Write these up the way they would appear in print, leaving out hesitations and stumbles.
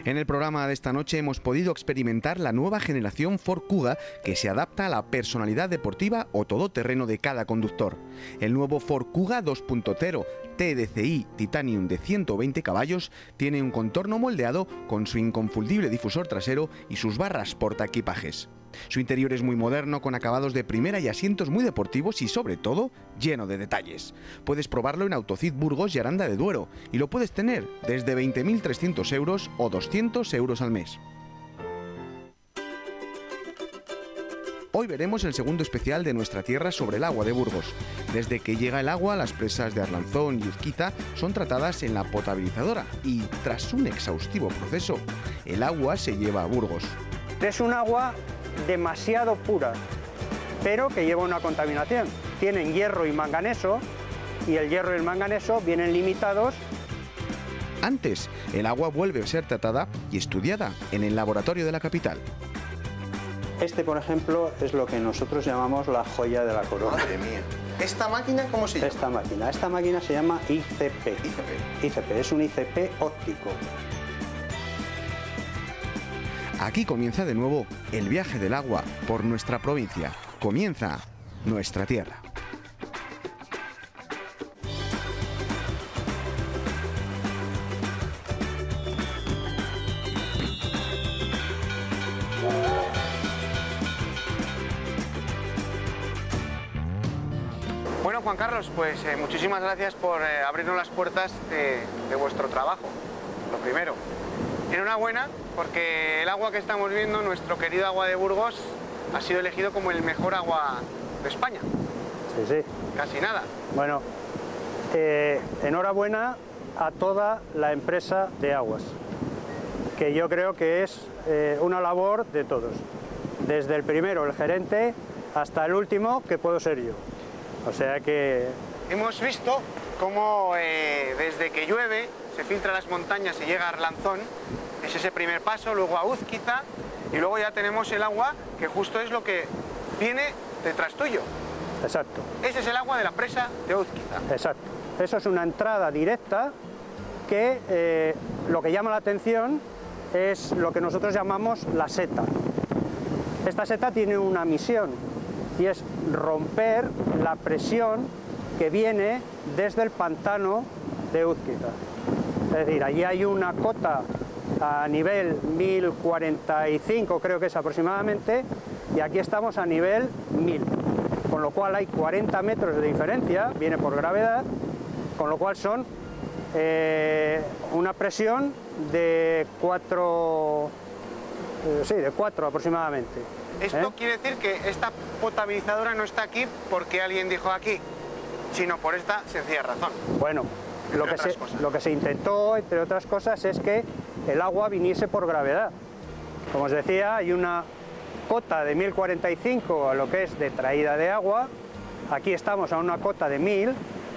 En el programa de esta noche hemos podido experimentar la nueva generación Ford Kuga que se adapta a la personalidad deportiva o todoterreno de cada conductor. El nuevo Ford Kuga 2.0 TDCi Titanium de 120 caballos tiene un contorno moldeado con su inconfundible difusor trasero y sus barras portaequipajes. Su interior es muy moderno, con acabados de primera y asientos muy deportivos y, sobre todo, lleno de detalles. Puedes probarlo en Autocid Burgos y Aranda de Duero y lo puedes tener desde 20.300 euros o 200 euros al mes. Hoy veremos el segundo especial de Nuestra Tierra sobre el agua de Burgos. Desde que llega el agua, las presas de Arlanzón y Uzquiza son tratadas en la potabilizadora y, tras un exhaustivo proceso, el agua se lleva a Burgos. Es un agua demasiado pura, pero que lleva una contaminación. Tienen hierro y manganeso, y el hierro y el manganeso vienen limitados. Antes, el agua vuelve a ser tratada y estudiada en el laboratorio de la capital. Este, por ejemplo, es lo que nosotros llamamos la joya de la corona. Madre mía. ¿Esta máquina cómo se llama? Esta máquina se llama ICP. ICP es un ICP óptico. Aquí comienza de nuevo el viaje del agua por nuestra provincia. Comienza Nuestra Tierra. Bueno, Juan Carlos, pues muchísimas gracias por abrirnos las puertas de vuestro trabajo, lo primero. Enhorabuena, porque el agua que estamos viendo, nuestro querido agua de Burgos, ha sido elegido como el mejor agua de España. Sí, sí. Casi nada. Bueno, enhorabuena a toda la empresa de aguas, que yo creo que es una labor de todos. Desde el primero, el gerente, hasta el último, que puedo ser yo. O sea que... Hemos visto cómo desde que llueve se filtra a las montañas y llega a Arlanzón, es ese primer paso, luego a Uzquiza y luego ya tenemos el agua que justo es lo que viene detrás tuyo. Exacto. Ese es el agua de la presa de Uzquiza. Exacto. Eso es una entrada directa que lo que llama la atención es lo que nosotros llamamos la seta. Esta seta tiene una misión y es romper la presión que viene desde el pantano de Uzquiza. Es decir, allí hay una cota a nivel 1045, creo que es aproximadamente, y aquí estamos a nivel 1000, con lo cual hay 40 metros de diferencia, viene por gravedad, con lo cual son una presión de 4 aproximadamente. Esto quiere decir que esta potabilizadora no está aquí porque alguien dijo aquí, sino por esta sencilla razón. Bueno, lo que se intentó, entre otras cosas, es que el agua viniese por gravedad. Como os decía, hay una cota de 1045 a lo que es de traída de agua. Aquí estamos a una cota de 1000,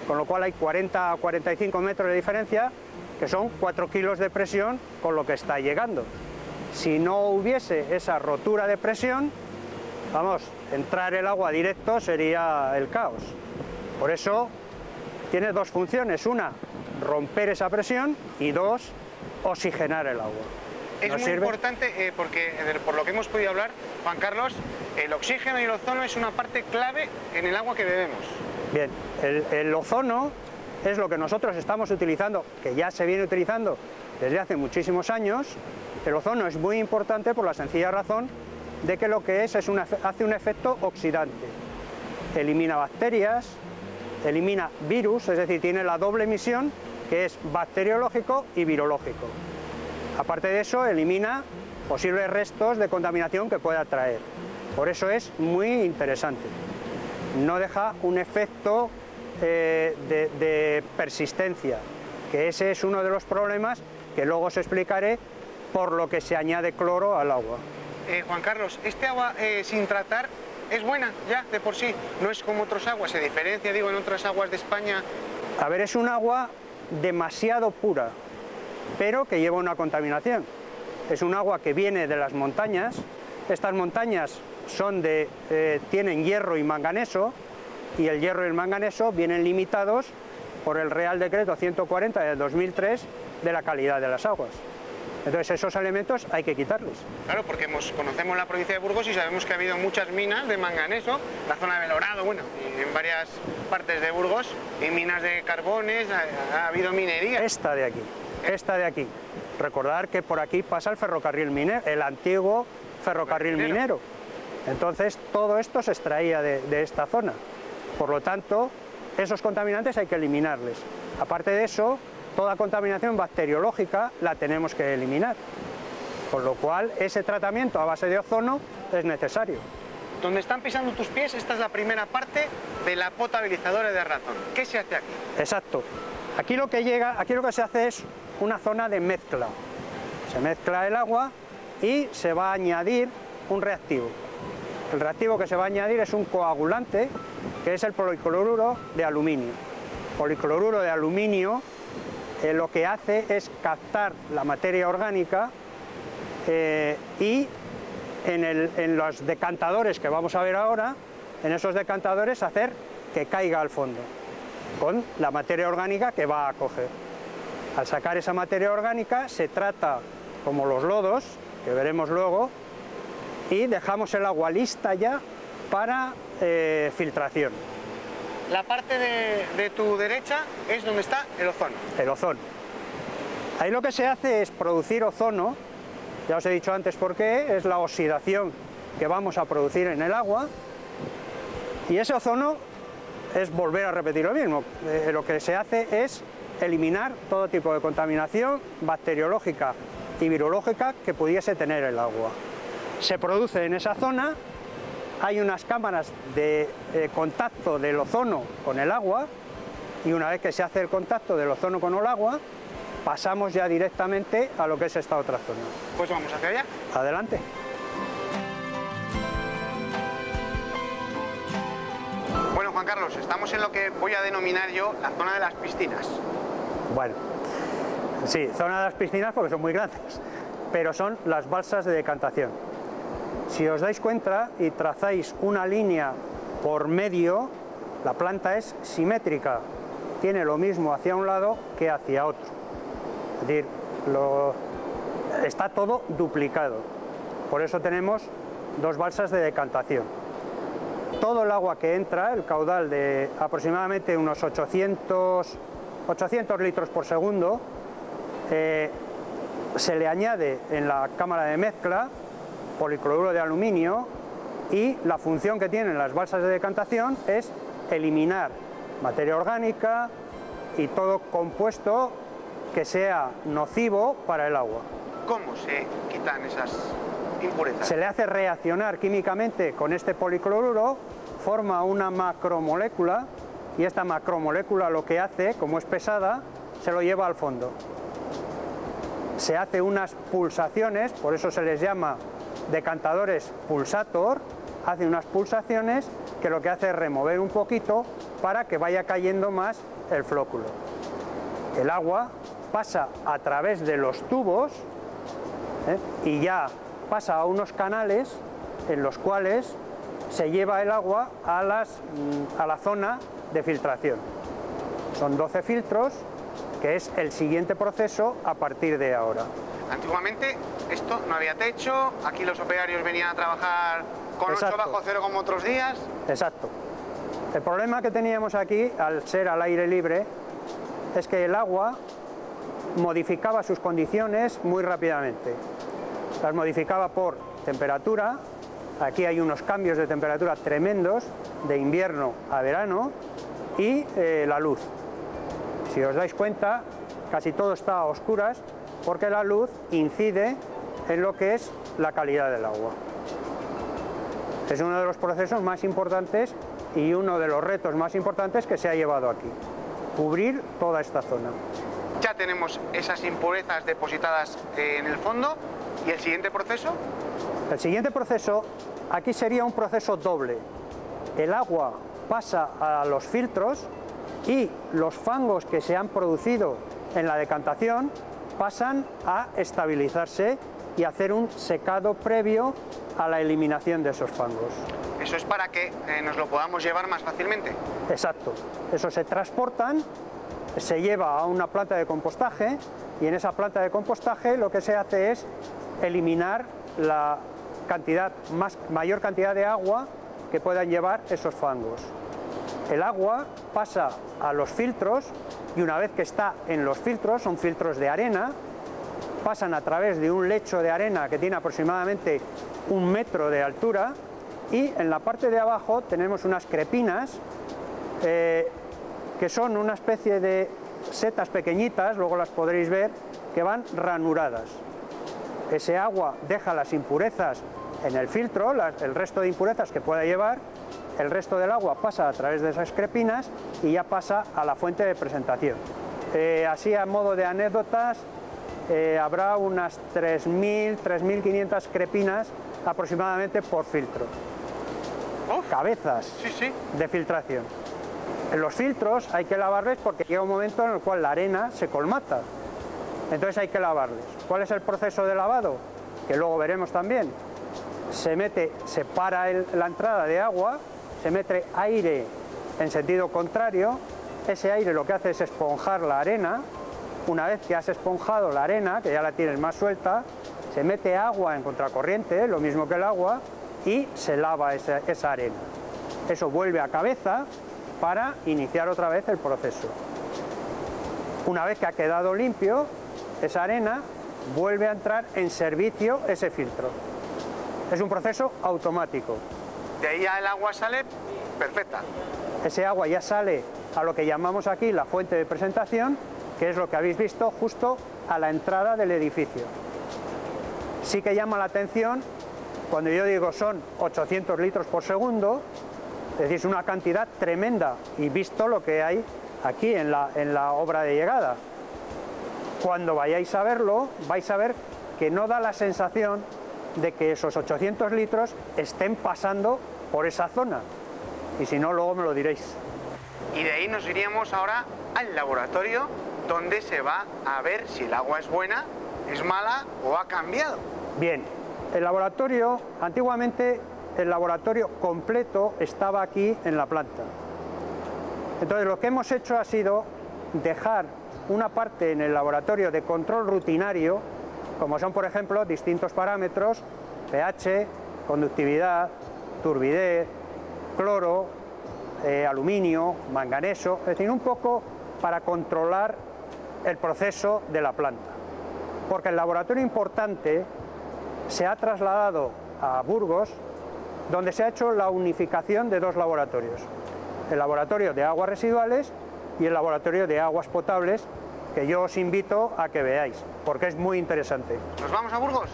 con lo cual hay 40 a 45 metros de diferencia, que son 4 kilos de presión con lo que está llegando. Si no hubiese esa rotura de presión, vamos, entrar el agua directo sería el caos. Por eso tiene dos funciones: una, romper esa presión, y dos, oxigenar el agua. Es muy importante porque, por lo que hemos podido hablar, Juan Carlos, el oxígeno y el ozono es una parte clave en el agua que bebemos. Bien, el ozono es lo que nosotros estamos utilizando, que ya se viene utilizando desde hace muchísimos años. El ozono es muy importante por la sencilla razón de que lo que hace un efecto oxidante. Elimina bacterias, elimina virus, es decir, tiene la doble misión, que es bacteriológico y virológico. Aparte de eso, elimina posibles restos de contaminación que pueda traer. Por eso es muy interesante. No deja un efecto de persistencia, que ese es uno de los problemas que luego os explicaré por lo que se añade cloro al agua. Juan Carlos, ¿este agua sin tratar es buena ya de por sí? ¿No es como otras aguas? ¿Se diferencia, digo, en otras aguas de España? A ver, es un agua demasiado pura, pero que lleva una contaminación. Es un agua que viene de las montañas. Estas montañas tienen hierro y manganeso, y el hierro y el manganeso vienen limitados por el Real Decreto 140 del 2003 de la calidad de las aguas. Entonces esos elementos hay que quitarles. Claro, porque conocemos la provincia de Burgos y sabemos que ha habido muchas minas de manganeso, la zona de Belorado, bueno, y en varias partes de Burgos, y minas de carbones, ha habido minería. Esta de aquí. Recordar que por aquí pasa el ferrocarril minero, el antiguo ferrocarril minero. Entonces todo esto se extraía de esta zona. Por lo tanto, esos contaminantes hay que eliminarles. Aparte de eso, toda contaminación bacteriológica la tenemos que eliminar. Con lo cual, ese tratamiento a base de ozono es necesario. Donde están pisando tus pies, esta es la primera parte de la potabilizadora de Razón. ¿Qué se hace aquí? Exacto. Aquí lo que se hace es una zona de mezcla. Se mezcla el agua y se va a añadir un reactivo. El reactivo que se va a añadir es un coagulante, que es el policloruro de aluminio. El policloruro de aluminio lo que hace es captar la materia orgánica y en los decantadores que vamos a ver ahora, en esos decantadores hacer que caiga al fondo, con la materia orgánica que va a coger. Al sacar esa materia orgánica se trata como los lodos, que veremos luego, y dejamos el agua lista ya para filtración. La parte de tu derecha es donde está el ozono. El ozono. Ahí lo que se hace es producir ozono, ya os he dicho antes por qué, es la oxidación que vamos a producir en el agua, y ese ozono es volver a repetir lo mismo. Lo que se hace es eliminar todo tipo de contaminación bacteriológica y virológica que pudiese tener el agua. Se produce en esa zona, hay unas cámaras de contacto del ozono con el agua, y una vez que se hace el contacto del ozono con el agua, pasamos ya directamente a lo que es esta otra zona. Pues vamos hacia allá. Adelante. Bueno, Juan Carlos, estamos en lo que voy a denominar yo la zona de las piscinas. Bueno, sí, zona de las piscinas porque son muy grandes, pero son las balsas de decantación. Si os dais cuenta y trazáis una línea por medio, la planta es simétrica, tiene lo mismo hacia un lado que hacia otro. Es decir, está todo duplicado. Por eso tenemos dos balsas de decantación. Todo el agua que entra, el caudal de aproximadamente unos 800 litros por segundo, se le añade en la cámara de mezcla policloruro de aluminio, y la función que tienen las balsas de decantación es eliminar materia orgánica y todo compuesto que sea nocivo para el agua. ¿Cómo se quitan esas impurezas? Se le hace reaccionar químicamente con este policloruro, forma una macromolécula, y esta macromolécula lo que hace, como es pesada, se lo lleva al fondo. Se hace unas pulsaciones, por eso se les llama decantadores pulsator, hace unas pulsaciones que lo que hace es remover un poquito para que vaya cayendo más el flóculo. El agua pasa a través de los tubos y ya pasa a unos canales en los cuales se lleva el agua a la zona de filtración. Son 12 filtros, que es el siguiente proceso a partir de ahora. Antiguamente esto no había techo, aquí los operarios venían a trabajar con 8 bajo cero como otros días. Exacto. El problema que teníamos aquí, al ser al aire libre, es que el agua modificaba sus condiciones muy rápidamente. Las modificaba por temperatura, aquí hay unos cambios de temperatura tremendos, de invierno a verano, y la luz. Si os dais cuenta, casi todo está a oscuras, porque la luz incide en lo que es la calidad del agua. Es uno de los procesos más importantes y uno de los retos más importantes que se ha llevado aquí, cubrir toda esta zona. Ya tenemos esas impurezas depositadas en el fondo, ¿y el siguiente proceso? El siguiente proceso, aquí sería un proceso doble. El agua pasa a los filtros y los fangos que se han producido en la decantación pasan a estabilizarse y hacer un secado previo a la eliminación de esos fangos. Eso es para que nos lo podamos llevar más fácilmente. Exacto. Eso se transportan, se lleva a una planta de compostaje y en esa planta de compostaje lo que se hace es eliminar la mayor cantidad de agua que puedan llevar esos fangos. El agua pasa a los filtros y una vez que está en los filtros, son filtros de arena, pasan a través de un lecho de arena que tiene aproximadamente 1 metro de altura y en la parte de abajo tenemos unas crepinas que son una especie de setas pequeñitas, luego las podréis ver, que van ranuradas. Ese agua deja las impurezas en el filtro, el resto de impurezas que pueda llevar, el resto del agua pasa a través de esas crepinas y ya pasa a la fuente de presentación. Así a modo de anécdotas, habrá unas 3.000, 3.500 crepinas aproximadamente por filtro. Cabezas de filtración. En los filtros hay que lavarles porque llega un momento en el cual la arena se colmata. Entonces hay que lavarles. ¿Cuál es el proceso de lavado? Que luego veremos también. Se para la entrada de agua, se mete aire en sentido contrario, ese aire lo que hace es esponjar la arena. Una vez que has esponjado la arena, que ya la tienes más suelta, se mete agua en contracorriente, lo mismo que el agua, y se lava esa arena. Eso vuelve a cabeza para iniciar otra vez el proceso. Una vez que ha quedado limpio, esa arena vuelve a entrar en servicio ese filtro. Es un proceso automático. De ahí ya el agua sale perfecta. Ese agua ya sale a lo que llamamos aquí la fuente de presentación, que es lo que habéis visto justo a la entrada del edificio. Sí que llama la atención cuando yo digo son 800 litros por segundo, es decir, es una cantidad tremenda y visto lo que hay aquí en la obra de llegada. Cuando vayáis a verlo, vais a ver que no da la sensación de que esos 800 litros estén pasando por esa zona. Y si no, luego me lo diréis. Y de ahí nos iríamos ahora al laboratorio, donde se va a ver si el agua es buena, es mala o ha cambiado. Bien, el laboratorio, antiguamente el laboratorio completo estaba aquí en la planta. Entonces lo que hemos hecho ha sido dejar una parte en el laboratorio de control rutinario, como son por ejemplo distintos parámetros, pH, conductividad, turbidez, cloro, aluminio, manganeso, es decir, un poco para controlar el proceso de la planta. Porque el laboratorio importante se ha trasladado a Burgos, donde se ha hecho la unificación de dos laboratorios, el laboratorio de aguas residuales y el laboratorio de aguas potables, que yo os invito a que veáis, porque es muy interesante. ¿Nos vamos a Burgos?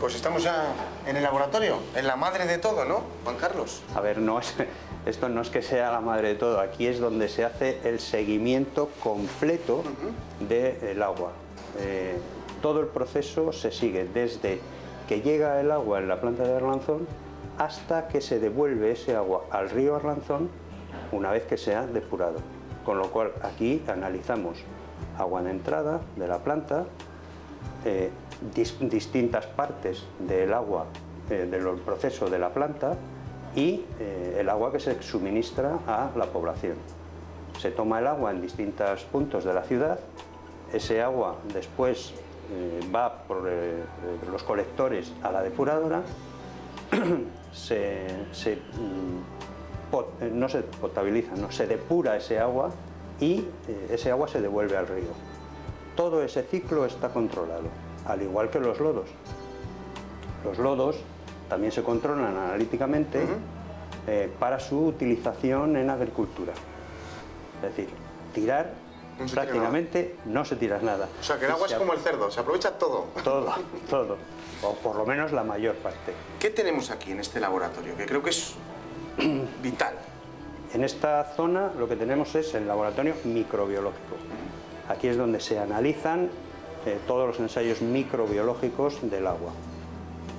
Pues estamos ya en el laboratorio, en la madre de todo, ¿no, Juan Carlos? A ver, esto no es que sea la madre de todo, aquí es donde se hace el seguimiento completo del agua. Todo el proceso se sigue desde que llega el agua en la planta de Arlanzón hasta que se devuelve ese agua al río Arlanzón una vez que se ha depurado. Con lo cual aquí analizamos agua de entrada de la planta, distintas partes del agua del proceso de la planta y el agua que se suministra a la población. Se toma el agua en distintos puntos de la ciudad, ese agua después va por los colectores a la depuradora, no se potabiliza, no, se depura ese agua y ese agua se devuelve al río. Todo ese ciclo está controlado, al igual que los lodos. Los lodos también se controlan analíticamente para su utilización en agricultura. Es decir, tirar prácticamente no se tira nada. O sea, que el agua es como el cerdo, se aprovecha todo. Todo, todo, o por lo menos la mayor parte. ¿Qué tenemos aquí en este laboratorio? Que creo que es vital. En esta zona lo que tenemos es el laboratorio microbiológico. Aquí es donde se analizan todos los ensayos microbiológicos del agua,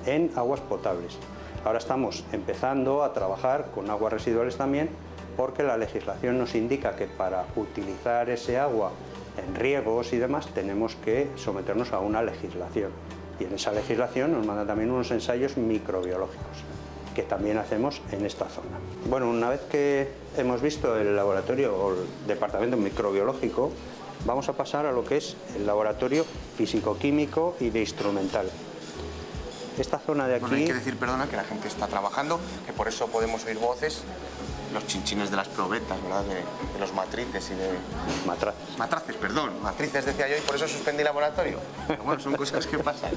en aguas potables. Ahora estamos empezando a trabajar con aguas residuales también, porque la legislación nos indica que para utilizar ese agua en riegos y demás tenemos que someternos a una legislación. Y en esa legislación nos manda también unos ensayos microbiológicos, que también hacemos en esta zona. Bueno, una vez que hemos visto el laboratorio o el departamento microbiológico, vamos a pasar a lo que es el laboratorio físico-químico y de instrumental. Esta zona de aquí... Bueno, hay que decir, perdona, que la gente está trabajando, que por eso podemos oír voces, los chinchines de las probetas, ¿verdad? De los matrices y de... Matraces. Matraces, perdón. Matrices decía yo y por eso suspendí laboratorio. Pero bueno, son cosas que pasan.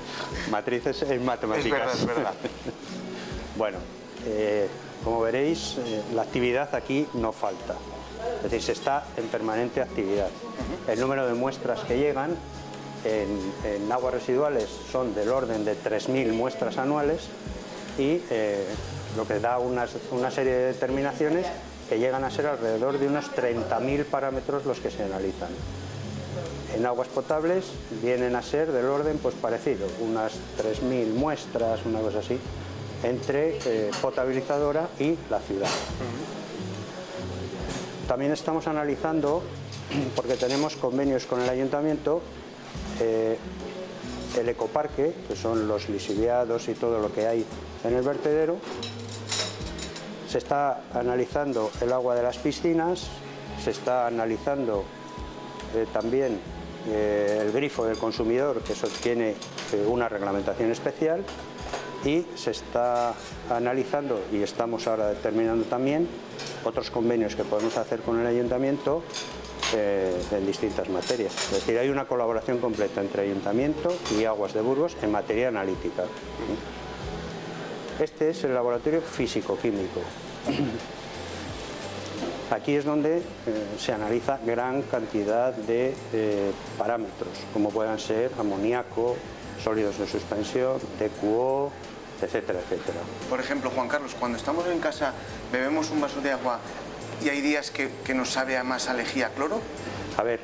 Matrices en matemáticas. Es verdad. Bueno, como veréis, la actividad aquí no falta. Es decir, se está en permanente actividad. El número de muestras que llegan en aguas residuales son del orden de 3.000 muestras anuales y lo que da una serie de determinaciones que llegan a ser alrededor de unos 30.000 parámetros los que se analizan. En aguas potables vienen a ser del orden pues parecido, unas 3.000 muestras, una cosa así, entre potabilizadora y la ciudad. También estamos analizando, porque tenemos convenios con el ayuntamiento, el ecoparque, que son los lixiviados y todo lo que hay en el vertedero. Se está analizando el agua de las piscinas, se está analizando también el grifo del consumidor, que eso tiene una reglamentación especial, y se está analizando, y estamos ahora determinando también, otros convenios que podemos hacer con el ayuntamiento en distintas materias. Es decir, hay una colaboración completa entre ayuntamiento y Aguas de Burgos en materia analítica. Este es el laboratorio físico-químico. Aquí es donde se analiza gran cantidad de parámetros, como puedan ser amoníaco, sólidos de suspensión, TQO, etcétera, etcétera. Por ejemplo, Juan Carlos, cuando estamos en casa, bebemos un vaso de agua y hay días que nos sabe a más a lejía cloro. A ver,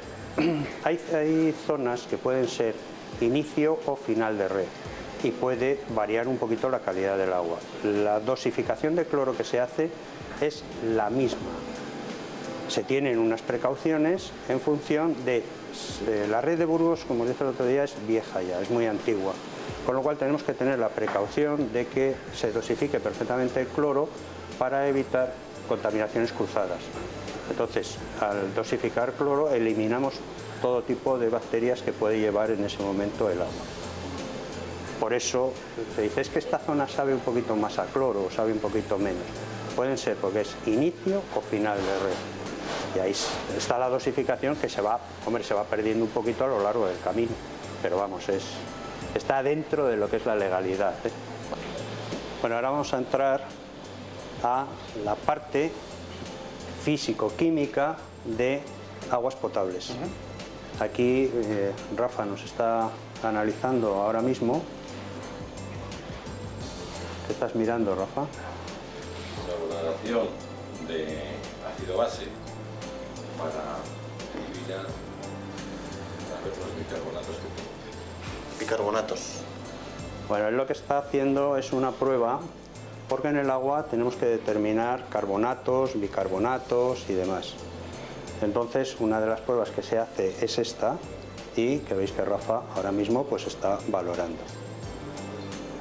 hay zonas que pueden ser inicio o final de red y puede variar un poquito la calidad del agua. La dosificación de cloro que se hace es la misma. Se tienen unas precauciones en función de la red de Burgos, como dije el otro día, es vieja ya, es muy antigua. Con lo cual tenemos que tener la precaución de que se dosifique perfectamente el cloro para evitar contaminaciones cruzadas. Entonces, al dosificar cloro, eliminamos todo tipo de bacterias que puede llevar en ese momento el agua. Por eso se dice, es que esta zona sabe un poquito más a cloro o sabe un poquito menos. Pueden ser porque es inicio o final de red. Y ahí está la dosificación que se va perdiendo un poquito a lo largo del camino. Pero vamos, está dentro de lo que es la legalidad. Bueno, ahora vamos a entrar a la parte físico-química de aguas potables. Aquí Rafa nos está analizando ahora mismo. ¿Qué estás mirando, Rafa? La valoración de ácido base para eliminar los bicarbonatos que tiene. Bicarbonatos. Bueno, él lo que está haciendo es una prueba, porque en el agua tenemos que determinar carbonatos, bicarbonatos y demás. Entonces, una de las pruebas que se hace es esta, y que veis que Rafa ahora mismo pues está valorando.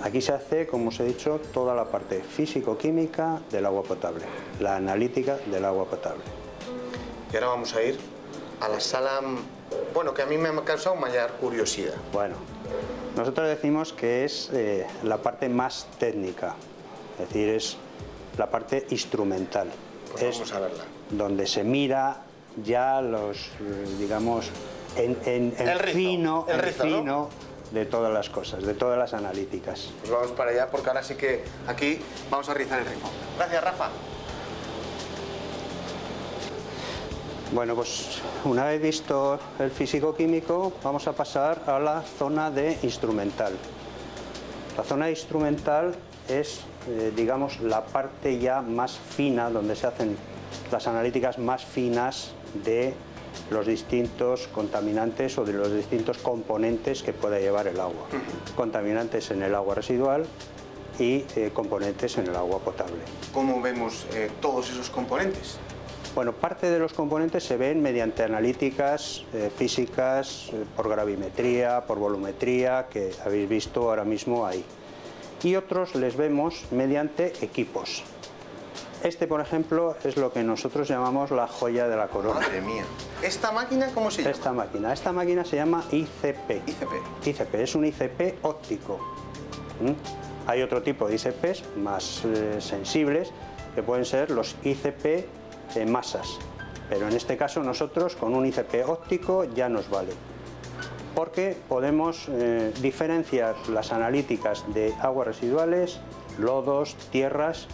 Aquí se hace, como os he dicho, toda la parte físico-química del agua potable, la analítica del agua potable. Y ahora vamos a ir a la sala, bueno, que a mí me ha causado mayor curiosidad. Bueno, nosotros decimos que es la parte más técnica, es decir, es la parte instrumental. Pues vamos a verla. Donde se mira ya los, digamos, el fino, ¿no? De todas las cosas, de todas las analíticas. Pues vamos para allá porque ahora sí que aquí vamos a rizar el ritmo. Gracias, Rafa. Bueno, pues una vez visto el físico-químico, vamos a pasar a la zona de instrumental. La zona de instrumental es, digamos, la parte ya más fina, donde se hacen las analíticas más finas de los distintos contaminantes o de los distintos componentes que pueda llevar el agua. Contaminantes en el agua residual y componentes en el agua potable. ¿Cómo vemos todos esos componentes? Bueno, parte de los componentes se ven mediante analíticas físicas, por gravimetría, por volumetría, que habéis visto ahora mismo ahí. Y otros les vemos mediante equipos. Este, por ejemplo, es lo que nosotros llamamos la joya de la corona. Madre mía. ¿Esta máquina cómo se llama? Esta máquina se llama ICP. ICP es un ICP óptico. Hay otro tipo de ICPs más sensibles, que pueden ser los ICP masas, pero en este caso nosotros con un ICP óptico ya nos vale, porque podemos diferenciar las analíticas de aguas residuales, lodos, tierras,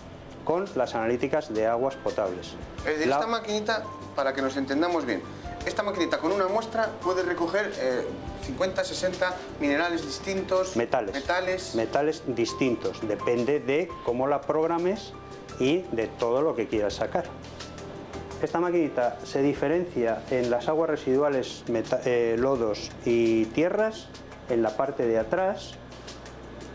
con las analíticas de aguas potables. Es decir, esta maquinita, para que nos entendamos bien, esta maquinita con una muestra puede recoger 50, 60 minerales distintos, metales distintos, depende de cómo la programes y de todo lo que quieras sacar. Esta maquinita se diferencia en las aguas residuales, lodos y tierras, en la parte de atrás,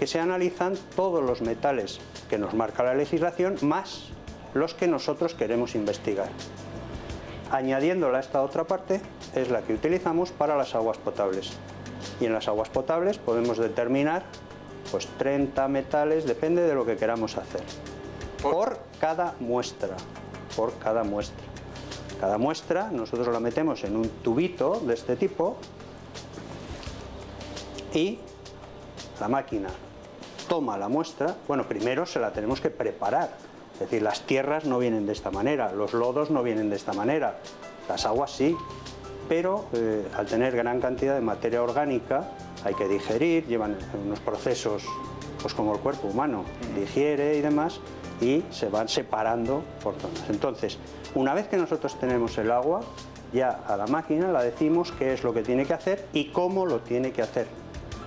que se analizan todos los metales que nos marca la legislación, más los que nosotros queremos investigar. Añadiéndola a esta otra parte, es la que utilizamos para las aguas potables. Y en las aguas potables podemos determinar pues 30 metales, depende de lo que queramos hacer, por cada muestra. Cada muestra nosotros la metemos en un tubito de este tipo y la máquina toma la muestra. Bueno, primero se la tenemos que preparar, es decir, las tierras no vienen de esta manera, los lodos no vienen de esta manera, las aguas sí, pero al tener gran cantidad de materia orgánica hay que digerir, llevan unos procesos pues como el cuerpo humano, digiere y demás, y se van separando por zonas. Entonces, una vez que nosotros tenemos el agua, ya a la máquina la decimos qué es lo que tiene que hacer y cómo lo tiene que hacer.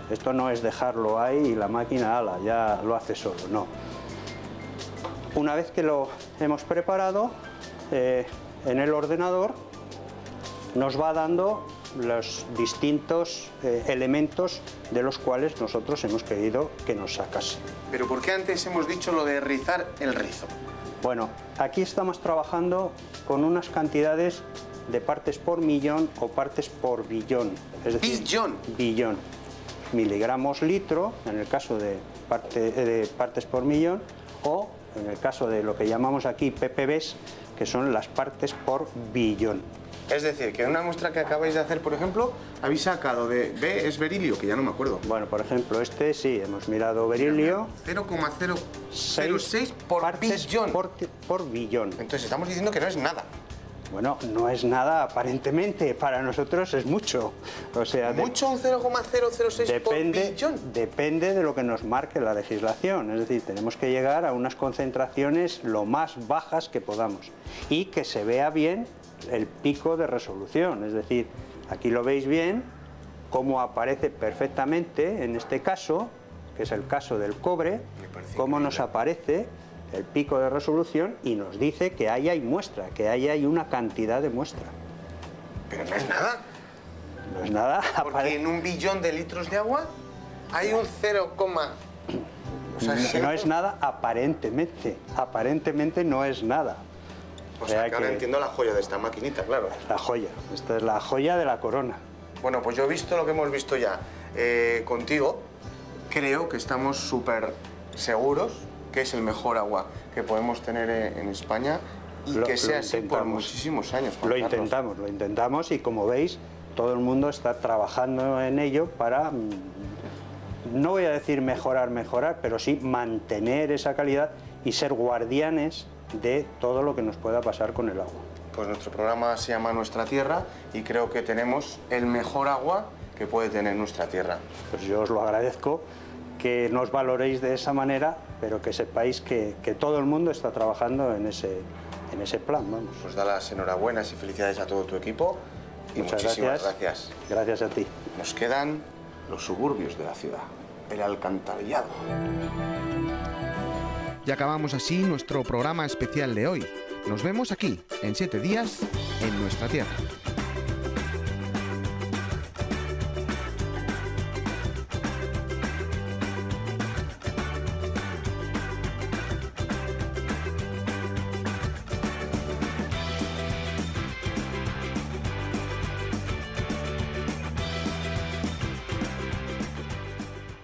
Esto no es dejarlo ahí y la máquina, ala, ya lo hace solo, no. Una vez que lo hemos preparado, en el ordenador nos va dando los distintos elementos de los cuales nosotros hemos querido que nos sacase. ¿Pero por qué antes hemos dicho lo de rizar el rizo? Bueno, aquí estamos trabajando con unas cantidades de partes por millón o partes por billón. Es decir, billón. Miligramos litro, en el caso de partes por millón, o en el caso de lo que llamamos aquí ppbs, que son las partes por billón. Es decir, que en una muestra que acabáis de hacer, por ejemplo, habéis sacado de B es berilio, que ya no me acuerdo. Bueno, por ejemplo, este sí, hemos mirado berilio. 0,006 por billón. Por billón. Entonces estamos diciendo que no es nada. Bueno, no es nada aparentemente, para nosotros es mucho. O sea, ¿mucho un 0,006 por billón? Depende de lo que nos marque la legislación, es decir, tenemos que llegar a unas concentraciones lo más bajas que podamos y que se vea bien el pico de resolución, es decir, aquí lo veis bien, cómo aparece perfectamente en este caso, que es el caso del cobre, cómo nos aparece el pico de resolución y nos dice que ahí hay muestra, que ahí hay una cantidad de muestra. Pero no es nada. No es nada. Porque en un billón de litros de agua hay un 0, o sea, no es nada aparentemente. Aparentemente no es nada. O sea, que ahora entiendo la joya de esta maquinita, claro. La joya. Esta es la joya de la corona. Bueno, pues yo he visto lo que hemos visto ya contigo. Creo que estamos súper seguros que es el mejor agua que podemos tener en España y que sea así por muchísimos años. Lo intentamos y como veis, todo el mundo está trabajando en ello para, no voy a decir mejorar, pero sí mantener esa calidad y ser guardianes de todo lo que nos pueda pasar con el agua. Pues nuestro programa se llama Nuestra Tierra y creo que tenemos el mejor agua que puede tener nuestra tierra. Pues yo os lo agradezco, que nos valoréis de esa manera, pero que sepáis que todo el mundo está trabajando en ese ese plan, vamos. Pues da las enhorabuenas y felicidades a todo tu equipo y Muchas muchísimas gracias. Gracias a ti. Nos quedan los suburbios de la ciudad, el alcantarillado. Y acabamos así nuestro programa especial de hoy. Nos vemos aquí, en 7 días, en nuestra tierra.